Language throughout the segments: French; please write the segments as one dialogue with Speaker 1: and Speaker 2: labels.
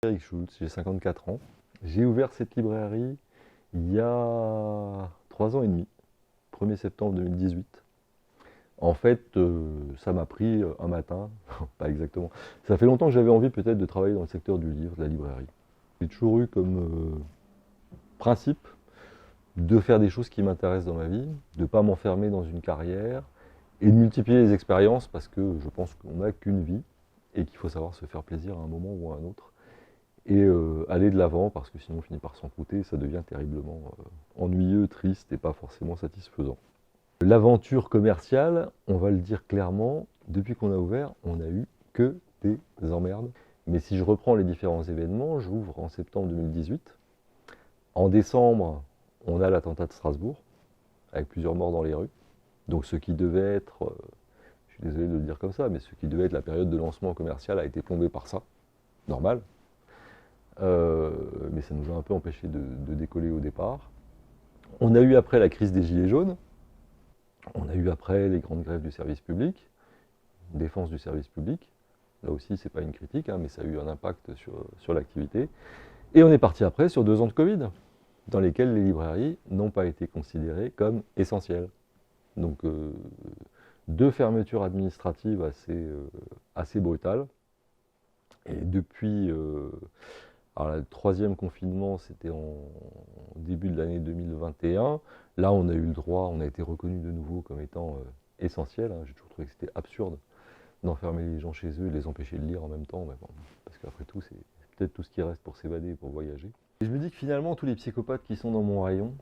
Speaker 1: Eric Schultz, j'ai 54 ans. J'ai ouvert cette librairie il y a 3 ans et demi, 1er septembre 2018. En fait, ça m'a pris un matin, pas exactement. Ça fait longtemps que j'avais envie peut-être de travailler dans le secteur du livre, de la librairie. J'ai toujours eu comme principe de faire des choses qui m'intéressent dans ma vie, de ne pas m'enfermer dans une carrière et de multiplier les expériences parce que je pense qu'on n'a qu'une vie et qu'il faut savoir se faire plaisir à un moment ou à un autre. Et aller de l'avant parce que sinon on finit par s'encrouter et ça devient terriblement ennuyeux, triste et pas forcément satisfaisant. L'aventure commerciale, on va le dire clairement, depuis qu'on a ouvert, on n'a eu que des emmerdes. Mais si je reprends les différents événements, j'ouvre en septembre 2018. En décembre, on a l'attentat de Strasbourg, avec plusieurs morts dans les rues. Donc ce qui devait être, je suis désolé de le dire comme ça, mais ce qui devait être la période de lancement commercial a été plombé par ça. Normal. Mais ça nous a un peu empêché de décoller au départ. On a eu après la crise des Gilets jaunes, on a eu après les grandes grèves du service public, défense du service public. Là aussi, c'est pas une critique, hein, mais ça a eu un impact sur l'activité. Et on est parti après sur 2 ans de Covid, dans lesquels les librairies n'ont pas été considérées comme essentielles. Donc 2 fermetures administratives assez brutales. Et depuis alors, le 3e confinement, c'était en début de l'année 2021. Là, on a eu le droit, on a été reconnu de nouveau comme étant essentiel. Hein. J'ai toujours trouvé que c'était absurde d'enfermer les gens chez eux et de les empêcher de lire en même temps. Mais bon, parce qu'après tout, c'est peut-être tout ce qui reste pour s'évader et pour voyager. Et je me dis que finalement, tous les psychopathes qui sont dans mon rayon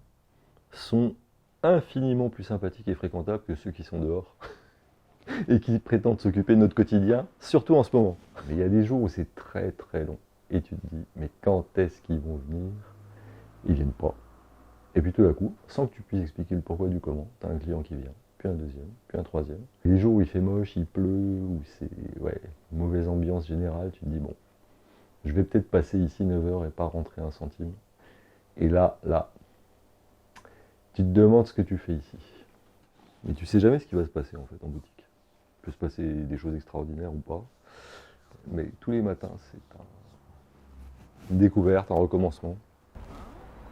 Speaker 1: sont infiniment plus sympathiques et fréquentables que ceux qui sont dehors et qui prétendent s'occuper de notre quotidien, surtout en ce moment. Mais il y a des jours où c'est très très long. Et tu te dis, mais quand est-ce qu'ils vont venir? Ils viennent pas. Et puis tout à coup, sans que tu puisses expliquer le pourquoi du comment, tu as un client qui vient, puis un deuxième, puis un troisième. Les jours où il fait moche, il pleut, où c'est mauvaise ambiance générale, tu te dis, bon, je vais peut-être passer ici 9 heures et pas rentrer un centime. Et là, tu te demandes ce que tu fais ici. Mais tu sais jamais ce qui va se passer en fait en boutique. Il peut se passer des choses extraordinaires ou pas. Mais tous les matins, c'est une découverte, un recommencement.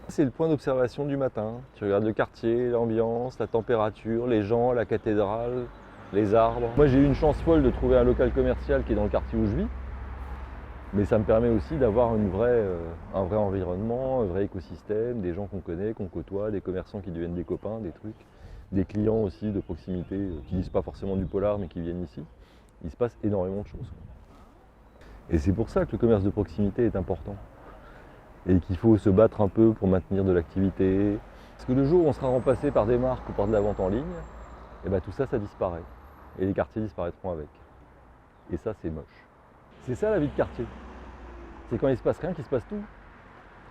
Speaker 1: C'est le point d'observation du matin. Tu regardes le quartier, l'ambiance, la température, les gens, la cathédrale, les arbres. Moi j'ai eu une chance folle de trouver un local commercial qui est dans le quartier où je vis. Mais ça me permet aussi d'avoir un vrai environnement, un vrai écosystème, des gens qu'on connaît, qu'on côtoie, des commerçants qui deviennent des copains, des trucs. Des clients aussi de proximité qui lisent pas forcément du polar mais qui viennent ici. Il se passe énormément de choses. Et c'est pour ça que le commerce de proximité est important. Et qu'il faut se battre un peu pour maintenir de l'activité. Parce que le jour où on sera remplacé par des marques ou par de la vente en ligne, et ben tout ça, ça disparaît. Et les quartiers disparaîtront avec. Et ça, c'est moche. C'est ça la vie de quartier. C'est quand il se passe rien qu'il se passe tout.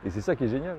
Speaker 1: Et c'est ça qui est génial.